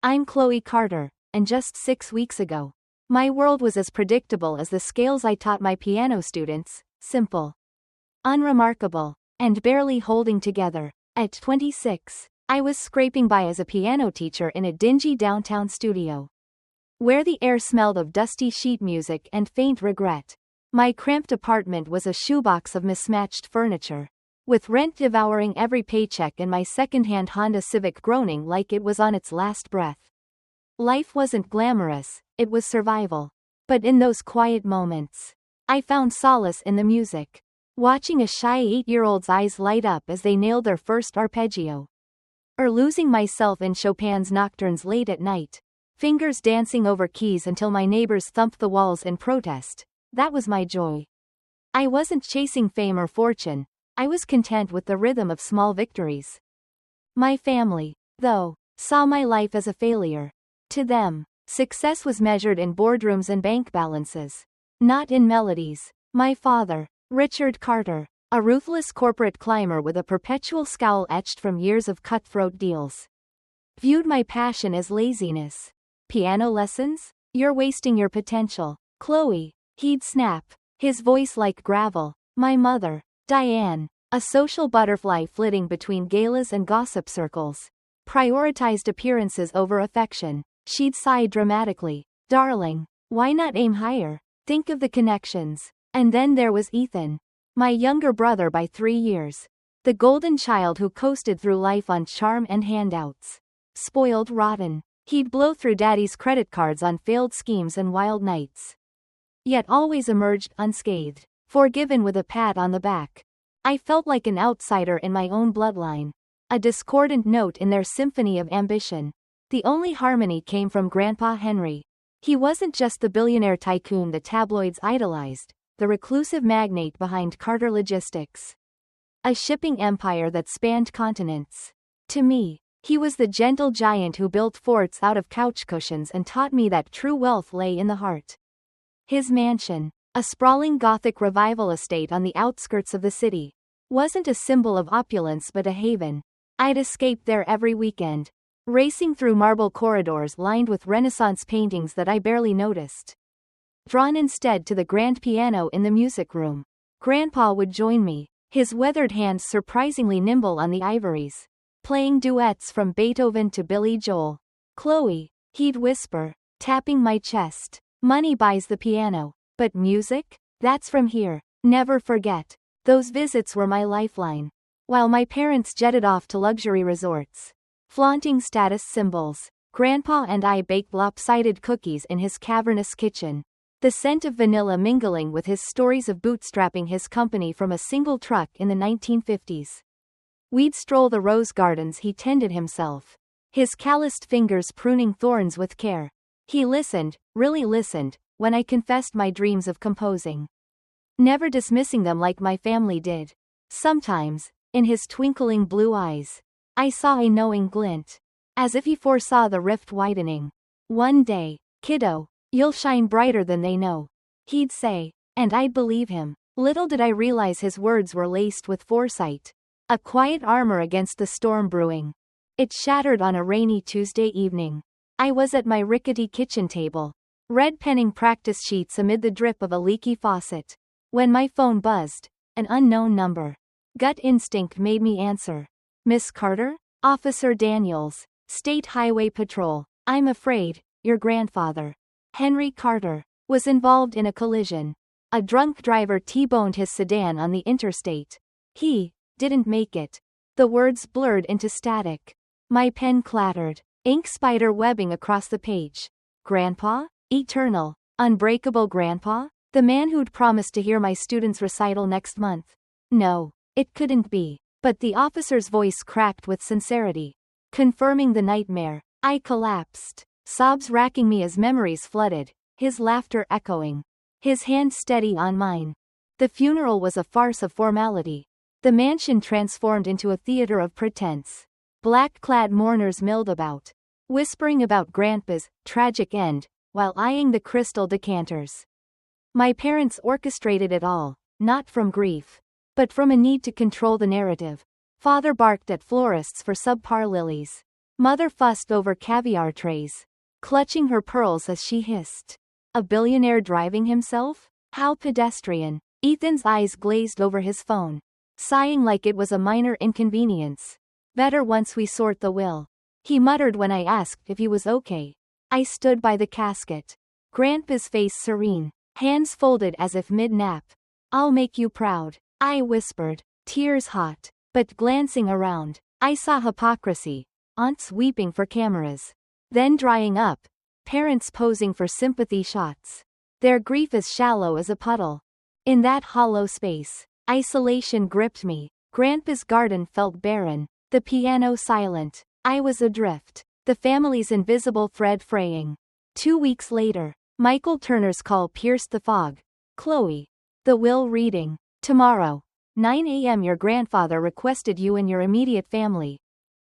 I'm Chloe Carter, and just 6 weeks ago, my world was as predictable as the scales I taught my piano students, simple, unremarkable, and barely holding together. At 26, I was scraping by as a piano teacher in a dingy downtown studio, where the air smelled of dusty sheet music and faint regret. My cramped apartment was a shoebox of mismatched furniture, with rent devouring every paycheck and my second-hand Honda Civic groaning like it was on its last breath. Life wasn't glamorous, it was survival. But in those quiet moments, I found solace in the music. Watching a shy 8-year-old's eyes light up as they nailed their first arpeggio. Or losing myself in Chopin's nocturnes late at night, fingers dancing over keys until my neighbors thumped the walls in protest. That was my joy. I wasn't chasing fame or fortune, I was content with the rhythm of small victories. My family, though, saw my life as a failure. To them, success was measured in boardrooms and bank balances, not in melodies. My father, Richard Carter, a ruthless corporate climber with a perpetual scowl etched from years of cutthroat deals, viewed my passion as laziness. Piano lessons? You're wasting your potential, Chloe, he'd snap, his voice like gravel. My mother, Diane, a social butterfly flitting between galas and gossip circles, prioritized appearances over affection. She'd sigh dramatically. Darling, why not aim higher? Think of the connections. And then there was Ethan, my younger brother by 3 years. The golden child who coasted through life on charm and handouts. Spoiled rotten. He'd blow through daddy's credit cards on failed schemes and wild nights, yet always emerged unscathed, forgiven with a pat on the back. I felt like an outsider in my own bloodline, a discordant note in their symphony of ambition. The only harmony came from Grandpa Henry. He wasn't just the billionaire tycoon the tabloids idolized, the reclusive magnate behind Carter Logistics, a shipping empire that spanned continents. To me, he was the gentle giant who built forts out of couch cushions and taught me that true wealth lay in the heart. His mansion, a sprawling Gothic revival estate on the outskirts of the city, wasn't a symbol of opulence but a haven. I'd escape there every weekend, racing through marble corridors lined with Renaissance paintings that I barely noticed. Drawn instead to the grand piano in the music room, Grandpa would join me, his weathered hands surprisingly nimble on the ivories, playing duets from Beethoven to Billy Joel. Chloe, he'd whisper, tapping my chest, money buys the piano, but music? That's from here. Never forget. Those visits were my lifeline. While my parents jetted off to luxury resorts, flaunting status symbols, Grandpa and I baked lopsided cookies in his cavernous kitchen, the scent of vanilla mingling with his stories of bootstrapping his company from a single truck in the 1950s. We'd stroll the rose gardens he tended himself, his calloused fingers pruning thorns with care. He listened, really listened, when I confessed my dreams of composing, never dismissing them like my family did. Sometimes, in his twinkling blue eyes, I saw a knowing glint, as if he foresaw the rift widening. One day, kiddo, you'll shine brighter than they know, he'd say, and I'd believe him. Little did I realize his words were laced with foresight, a quiet armor against the storm brewing. It shattered on a rainy Tuesday evening. I was at my rickety kitchen table, red penning practice sheets amid the drip of a leaky faucet, when my phone buzzed, an unknown number. Gut instinct made me answer. Miss Carter? Officer Daniels, State Highway Patrol. I'm afraid, your grandfather, Henry Carter, was involved in a collision. A drunk driver T-boned his sedan on the interstate. He didn't make it. The words blurred into static. My pen clattered, ink spider webbing across the page. Grandpa? Eternal, unbreakable Grandpa? The man who'd promised to hear my student's recital next month? No, it couldn't be. But the officer's voice cracked with sincerity, confirming the nightmare. I collapsed, sobs racking me as memories flooded, his laughter echoing, his hand steady on mine. The funeral was a farce of formality. The mansion transformed into a theater of pretense. Black-clad mourners milled about, whispering about Grandpa's tragic end, while eyeing the crystal decanters. My parents orchestrated it all, not from grief, but from a need to control the narrative. Father barked at florists for subpar lilies. Mother fussed over caviar trays, clutching her pearls as she hissed. A billionaire driving himself? How pedestrian. Ethan's eyes glazed over his phone, sighing like it was a minor inconvenience. Better once we sort the will, he muttered when I asked if he was okay. I stood by the casket, Grandpa's face serene, hands folded as if mid-nap. I'll make you proud, I whispered, tears hot. But glancing around, I saw hypocrisy. Aunts weeping for cameras, then drying up, parents posing for sympathy shots. Their grief as shallow as a puddle. In that hollow space, isolation gripped me. Grandpa's garden felt barren, the piano silent. I was adrift, the family's invisible thread fraying. 2 weeks later, Michael Turner's call pierced the fog. Chloe. The will reading. Tomorrow, 9 a.m. Your grandfather requested you and your immediate family.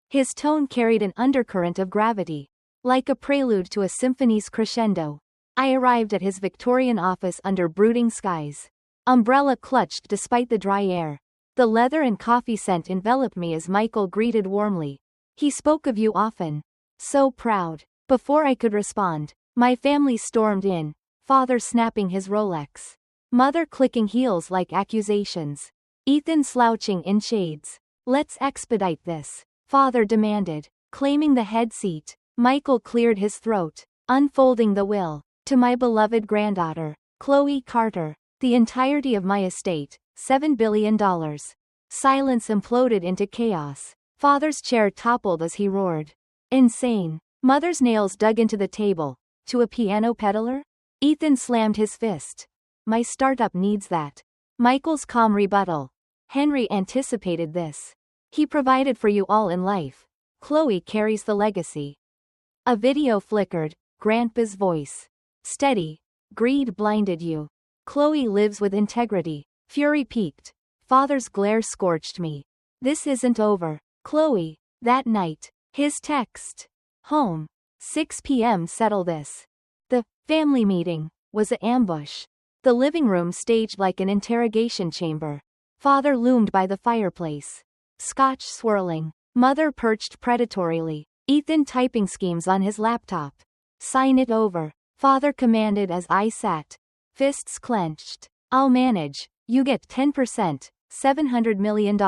His tone carried an undercurrent of gravity, like a prelude to a symphony's crescendo. I arrived at his Victorian office under brooding skies. Umbrella clutched despite the dry air. The leather and coffee scent enveloped me as Michael greeted warmly. He spoke of you often. So proud. Before I could respond, my family stormed in, father snapping his Rolex, mother clicking heels like accusations, Ethan slouching in shades. Let's expedite this, father demanded, claiming the head seat. Michael cleared his throat, unfolding the will. To my beloved granddaughter, Chloe Carter, the entirety of my estate, $7 billion. Silence imploded into chaos. Father's chair toppled as he roared. Insane. Mother's nails dug into the table. To a piano peddler? Ethan slammed his fist. My startup needs that. Michael's calm rebuttal. Henry anticipated this. He provided for you all in life. Chloe carries the legacy. A video flickered, Grandpa's voice. Steady. Greed blinded you. Chloe lives with integrity. Fury peaked. Father's glare scorched me. This isn't over. Chloe. That night. His text. Home. 6 p.m. Settle this. The family meeting was an ambush. The living room staged like an interrogation chamber. Father loomed by the fireplace. Scotch swirling. Mother perched predatorily. Ethan typing schemes on his laptop. Sign it over, father commanded as I sat. Fists clenched. I'll manage. You get 10%, $700 million.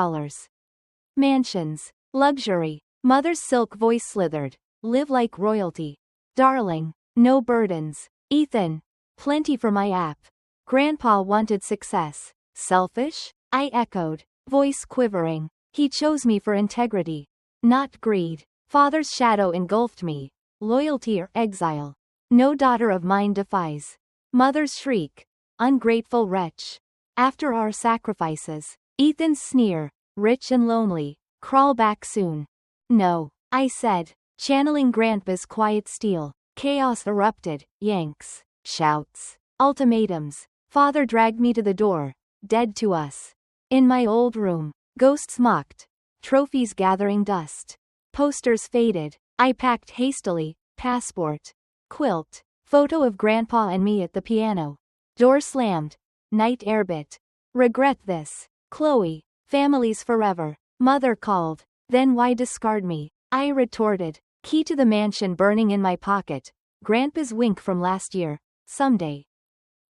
Mansions. Luxury. Mother's silk voice slithered. Live like royalty. Darling. No burdens. Ethan. Plenty for my app. Grandpa wanted success. Selfish? I echoed, voice quivering. He chose me for integrity, not greed. Father's shadow engulfed me. Loyalty or exile. No daughter of mine defies. Mother's shriek. Ungrateful wretch. After our sacrifices. Ethan's sneer. Rich and lonely. Crawl back soon. No, I said, channeling Grandpa's quiet steel. Chaos erupted. Yanks. Shouts. Ultimatums. Father dragged me to the door. Dead to us. In my old room. Ghosts mocked. Trophies gathering dust. Posters faded. I packed hastily. Passport. Quilt. Photo of Grandpa and me at the piano. Door slammed. Night airbit. Regret this. Chloe. Families forever. Mother called. Then why discard me? I retorted. Key to the mansion burning in my pocket. Grandpa's wink from last year. Someday.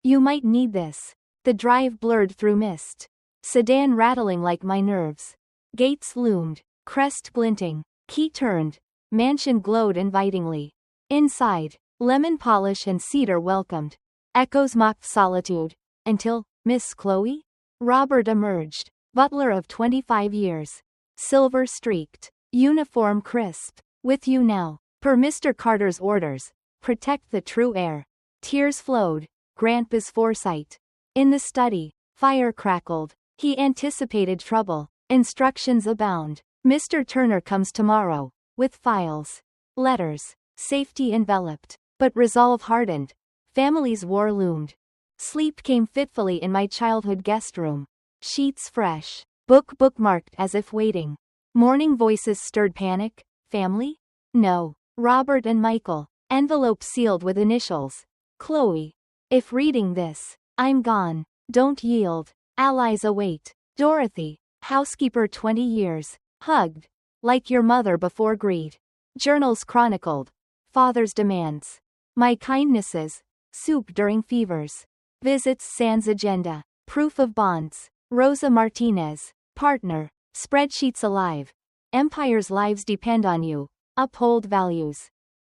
You might need this. The drive blurred through mist. Sedan rattling like my nerves. Gates loomed. Crest glinting. Key turned. Mansion glowed invitingly. Inside, lemon polish and cedar welcomed. Echoes mocked solitude. Until, Miss Chloe? Robert emerged. Butler of 25 years. Silver streaked. Uniform crisp. With you now. Per Mr. Carter's orders. Protect the true heir. Tears flowed. Grandpa's foresight. In the study, fire crackled. He anticipated trouble. Instructions abound. Mr. Turner comes tomorrow. With files. Letters. Safety enveloped. But resolve hardened. Family's war loomed. Sleep came fitfully in my childhood guest room. Sheets fresh. Book bookmarked as if waiting. Morning voices stirred panic. Family? No. Robert and Michael. Envelope sealed with initials. Chloe. If reading this, I'm gone. Don't yield. Allies await. Dorothy. Housekeeper 20 years. Hugged. Like your mother before greed. Journals chronicled. Father's demands. My kindnesses. Soup during fevers. Visits Sans agenda. Proof of bonds. Rosa Martinez. Partner. Spreadsheets alive. Empire's lives depend on you. Uphold values.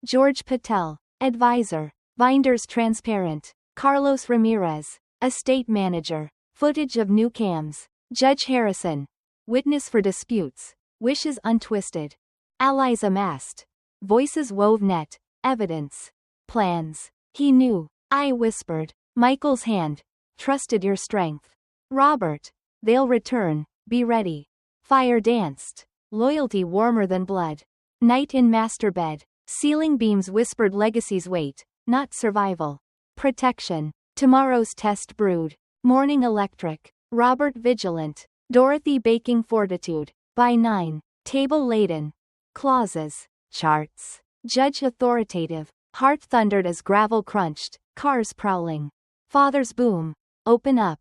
George Patel. Advisor. Binders transparent. Carlos Ramirez. Estate manager. Footage of new cams. Judge Harrison. Witness for disputes. Wishes untwisted. Allies amassed. Voices wove net. Evidence. Plans. He knew. I whispered. Michael's hand. Trusted your strength. Robert. They'll return. Be ready. Fire danced. Loyalty warmer than blood. Night in master bed. Ceiling beams whispered legacies wait, not survival. Protection. Tomorrow's test brewed. Morning electric. Robert vigilant. Dorothy baking fortitude. By 9. Table laden. Clauses. Charts. Judge authoritative. Heart thundered as gravel crunched. Cars prowling. Father's boom. Open up.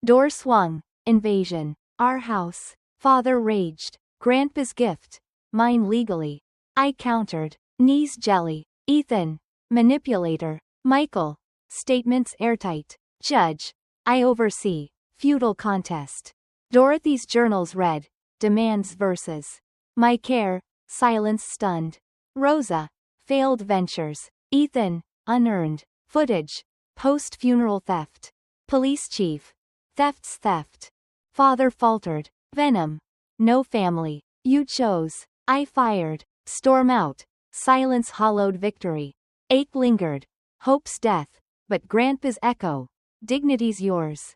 Door swung. Invasion. Our house. Father raged. Grandpa's gift. Mine legally. I countered. Knees jelly. Ethan. Manipulator. Michael. Statements airtight. Judge. I oversee. Feudal contest. Dorothy's journals read. Demands verses. My care. Silence stunned. Rosa. Failed ventures. Ethan. Unearned. Footage. Post-funeral theft. Police chief. Theft's theft. Father faltered. Venom. No family. You chose. I fired. Storm out. Silence hollowed victory. Ache lingered. Hope's death. But Grandpa's echo. Dignity's yours.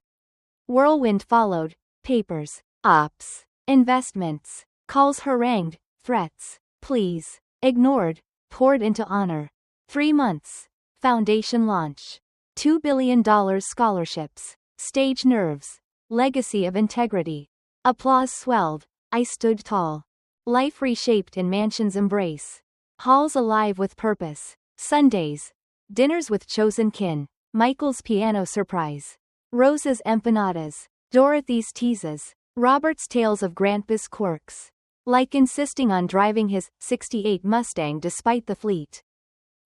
Whirlwind followed. Papers. Ops. Investments. Calls harangued. Threats. Pleas. Ignored. Poured into honor. 3 months. Foundation launch. $2 billion scholarships. Stage nerves. Legacy of integrity. Applause swelled. I stood tall. Life reshaped in mansion's embrace. Halls alive with purpose. Sundays. Dinners with chosen kin. Michael's piano surprise. Rosa's empanadas. Dorothy's teases. Robert's tales of Grandpa's quirks. Like insisting on driving his '68 Mustang despite the fleet.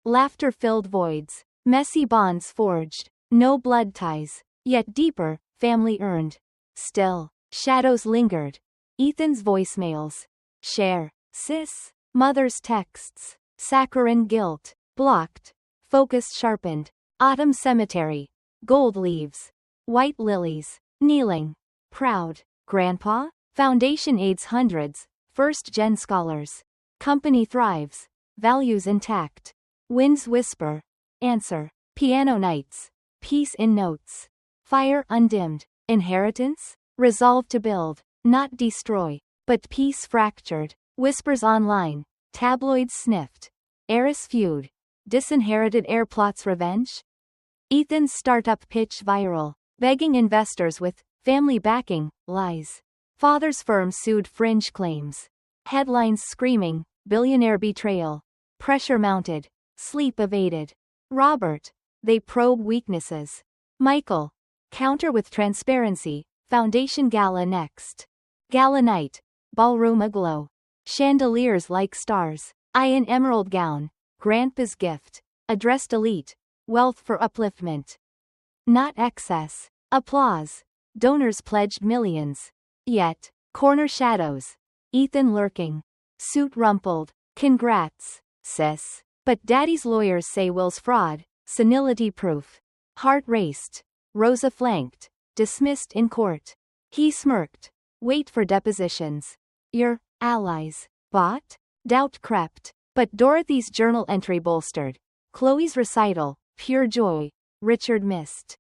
Laughter filled voids. Messy bonds forged. No blood ties. Yet deeper, family earned. Still. Shadows lingered. Ethan's voicemails. Share. Sis. Mother's texts. Saccharine guilt. Blocked. Focus sharpened. Autumn cemetery. Gold leaves. White lilies. Kneeling. Proud. Grandpa? Foundation aids hundreds. First-gen scholars. Company thrives. Values intact. Winds whisper. Answer. Piano nights. Peace in notes. Fire undimmed. Inheritance? Resolve to build. Not destroy. But peace fractured. Whispers online. Tabloids sniffed. Heiress feud. Disinherited heir plots revenge? Ethan's startup pitch viral. Begging investors with family backing, lies. Father's firm sued fringe claims. Headlines screaming, billionaire betrayal. Pressure mounted. Sleep evaded. Robert. They probe weaknesses. Michael. Counter with transparency. Foundation gala next. Gala night. Ballroom aglow. Chandeliers like stars. I in emerald gown. Grandpa's gift. Addressed elite. Wealth for upliftment. Not excess. Applause. Donors pledged millions. Yet. Corner shadows. Ethan lurking. Suit rumpled. Congrats, sis. But daddy's lawyers say Will's fraud. Senility proof. Heart raced. Rosa flanked. Dismissed in court. He smirked. Wait for depositions. Your allies. Bought? Doubt crept. But Dorothy's journal entry bolstered. Chloe's recital. Pure joy. Richard missed.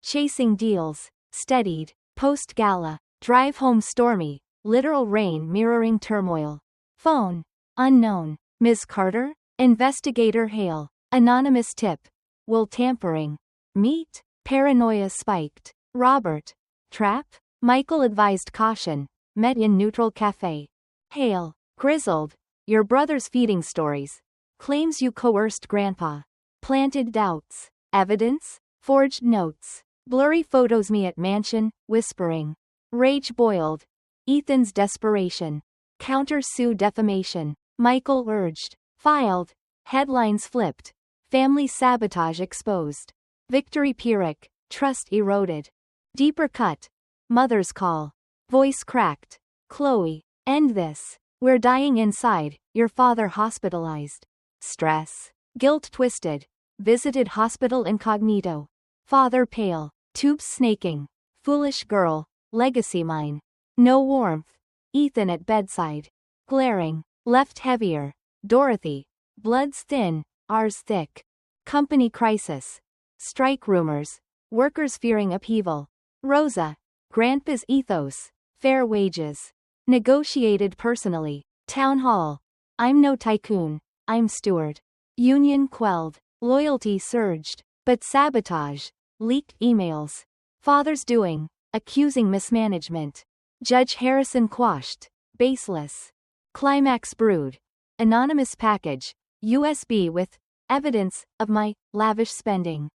Chasing deals. Steadied. Post-gala. Drive home stormy. Literal rain mirroring turmoil. Phone. Unknown. Ms. Carter? Investigator Hale. Anonymous tip. Will tampering. Meet? Paranoia spiked. Robert. Trap? Michael advised caution. Met in neutral cafe. Hale. Grizzled. Your brother's feeding stories. Claims you coerced Grandpa. Planted doubts. Evidence? Forged notes. Blurry photos me at mansion, whispering. Rage boiled. Ethan's desperation. Counter-sue defamation. Michael urged. Filed. Headlines flipped. Family sabotage exposed. Victory Pyrrhic. Trust eroded. Deeper cut. Mother's call. Voice cracked. Chloe. End this. We're dying inside. Your father hospitalized. Stress. Guilt twisted. Visited hospital incognito. Father pale. Tubes snaking. Foolish girl. Legacy mine. No warmth. Ethan at bedside. Glaring. Left heavier. Dorothy. Blood's thin. Ours thick. Company crisis. Strike rumors. Workers fearing upheaval. Rosa. Grandpa's ethos. Fair wages. Negotiated personally. Town hall. I'm no tycoon. I'm steward. Union quelled. Loyalty surged. But sabotage. Leaked emails. Father's doing. Accusing mismanagement. Judge Harrison quashed. Baseless. Climax brewed. Anonymous package. USB with evidence of my lavish spending.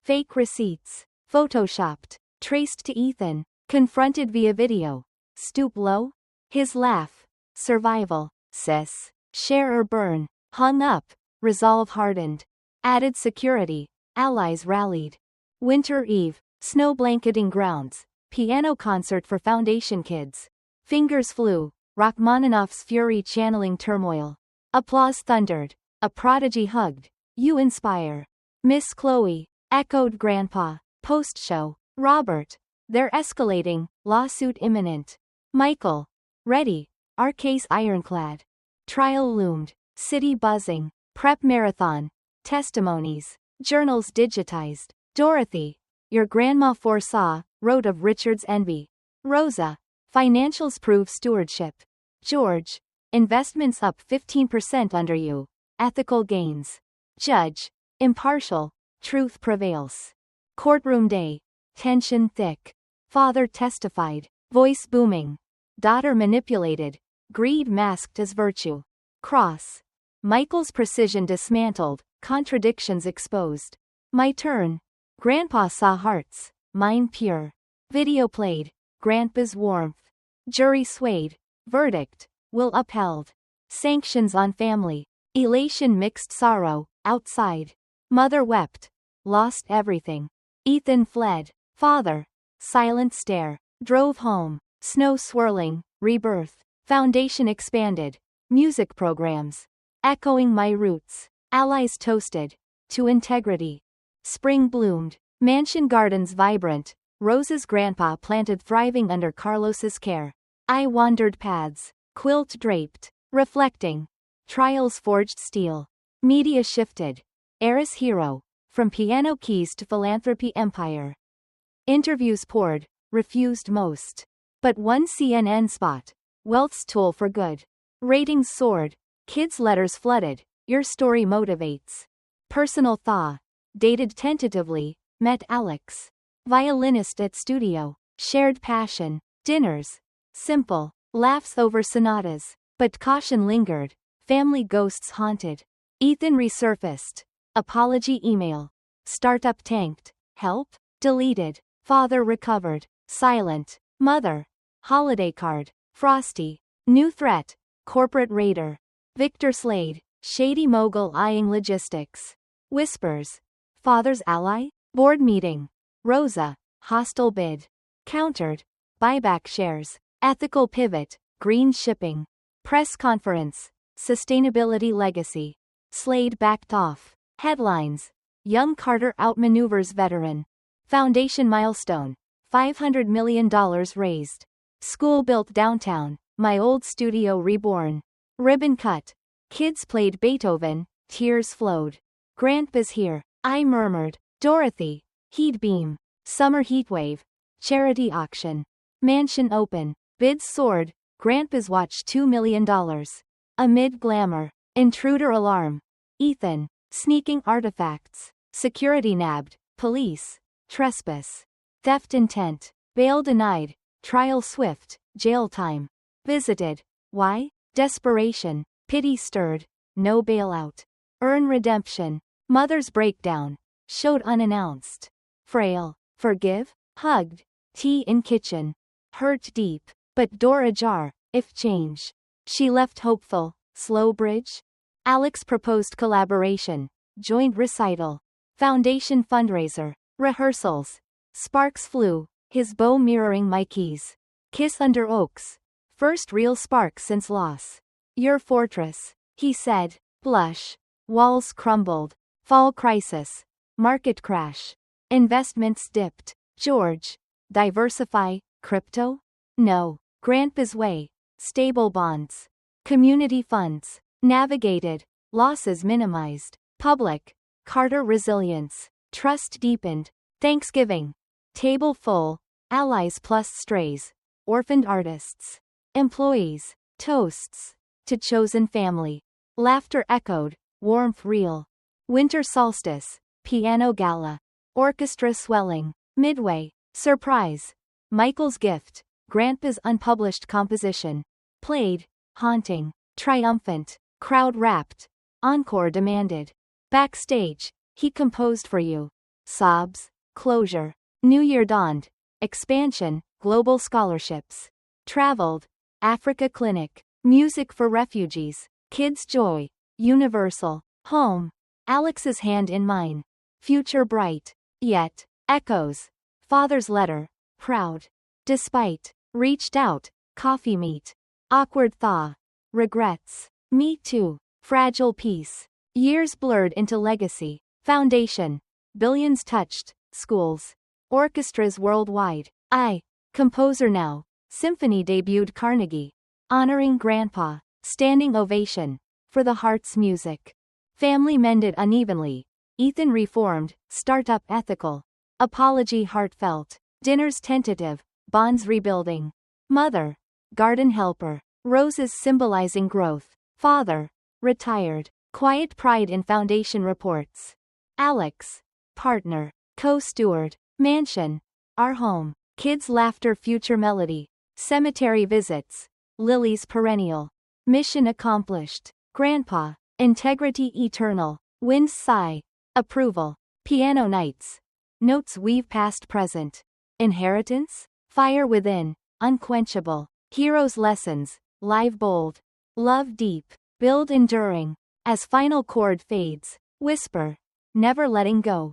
Fake receipts. Photoshopped. Traced to Ethan. Confronted via video. Stoop low? His laugh. Survival. Sis. Share or burn. Hung up. Resolve hardened. Added security. Allies rallied. Winter Eve. Snow blanketing grounds. Piano concert for Foundation kids. Fingers flew. Rachmaninoff's fury channeling turmoil. Applause thundered. A prodigy hugged. You inspire. Miss Chloe. Echoed Grandpa. Post-show. Robert. They're escalating. Lawsuit imminent. Michael. Ready. Our case ironclad. Trial loomed. City buzzing. Prep marathon. Testimonies. Journals digitized. Dorothy. Your grandma foresaw. Wrote of Richard's envy. Rosa. Financials prove stewardship. George. Investments up 15% under you. Ethical gains. Judge. Impartial. Truth prevails. Courtroom day. Tension thick. Father testified. Voice booming. Daughter manipulated. Greed masked as virtue. Cross. Michael's precision dismantled. Contradictions exposed. My turn. Grandpa saw hearts. Mine pure. Video played. Grandpa's warmth. Jury swayed. Verdict. Will upheld. Sanctions on family. Elation mixed sorrow. Outside. Mother wept. Lost everything. Ethan fled. Father. Silent stare. Drove home. Snow swirling. Rebirth. Foundation expanded. Music programs. Echoing my roots. Allies toasted. To integrity. Spring bloomed. Mansion gardens vibrant. Rose's grandpa planted thriving under Carlos's care. I wandered paths. Quilt draped. Reflecting. Trials forged steel. Media shifted. Heiress hero. From piano keys to philanthropy empire. Interviews poured. Refused most. But one CNN spot. Wealth's tool for good. Ratings soared. Kids' letters flooded. Your story motivates. Personal thaw. Dated tentatively. Met Alex. Violinist at studio. Shared passion. Dinners. Simple. Laughs over sonatas. But caution lingered. Family ghosts haunted. Ethan resurfaced. Apology email. Startup tanked. Help? Deleted. Father recovered. Silent. Mother. Holiday card. Frosty. New threat. Corporate raider. Victor Slade. Shady mogul eyeing logistics. Whispers. Father's ally? Board meeting. Rosa. Hostile bid. Countered. Buyback shares. Ethical pivot. Green shipping. Press conference. Sustainability legacy. Slade backed off. Headlines. Young Carter outmaneuvers veteran. Foundation milestone. $500 million raised. School built downtown. My old studio reborn. Ribbon cut. Kids played Beethoven. Tears flowed. Grandpa's here. I murmured. Dorothy. Heat beam. Summer heatwave. Charity auction. Mansion open. Bids soared. Grandpa's watch $2 million. Amid glamour. Intruder alarm. Ethan. Sneaking artifacts. Security nabbed. Police. Trespass. Theft intent. Bail denied. Trial swift. Jail time. Visited. Why? Desperation. Pity stirred. No bailout. Earn redemption. Mother's breakdown. Showed unannounced. Frail. Forgive? Hugged. Tea in kitchen. Hurt deep. But door ajar. If change. She left hopeful. Slow bridge? Alex proposed collaboration. Joint recital. Foundation fundraiser. Rehearsals. Sparks flew. His bow mirroring Mikey's. Kiss under oaks. First real spark since loss. Your fortress. He said. Blush. Walls crumbled. Fall crisis. Market crash. Investments dipped. George. Diversify. Crypto? No. Grandpa's way. Stable bonds. Community funds. Navigated. Losses minimized. Public. Carter resilience. Trust deepened. Thanksgiving. Table full. Allies plus strays. Orphaned artists. Employees. Toasts. To chosen family. Laughter echoed. Warmth real. Winter solstice. Piano gala. Orchestra swelling. Midway. Surprise. Michael's gift. Grandpa's unpublished composition. Played. Haunting. Triumphant. Crowd rapt. Encore demanded. Backstage. He composed for you. Sobs. Closure. New Year dawned. Expansion. Global scholarships. Traveled. Africa Clinic. Music for refugees. Kids' joy. Universal. Home. Alex's hand in mine. Future bright. Yet. Echoes. Father's letter. Proud. Despite. Reached out. Coffee meet. Awkward thaw. Regrets. Me too. Fragile peace. Years blurred into legacy. Foundation. Billions touched. Schools. Orchestras worldwide. Composer now. Symphony debuted Carnegie. Honoring Grandpa. Standing ovation. For the heart's music. Family mended unevenly. Ethan reformed. Startup ethical. Apology heartfelt. Dinners tentative. Bonds rebuilding. Mother. Garden helper. Roses symbolizing growth. Father. Retired. Quiet pride in foundation reports. Alex. Partner. Co-steward. Mansion. Our home. Kids laughter future melody. Cemetery visits. Lilies perennial. Mission accomplished. Grandpa. Integrity eternal. Winds sigh. Approval. Piano nights. Notes weave past present. Inheritance? Fire within. Unquenchable. Heroes lessons. Live bold. Love deep. Build enduring. As final chord fades. Whisper. Never letting go.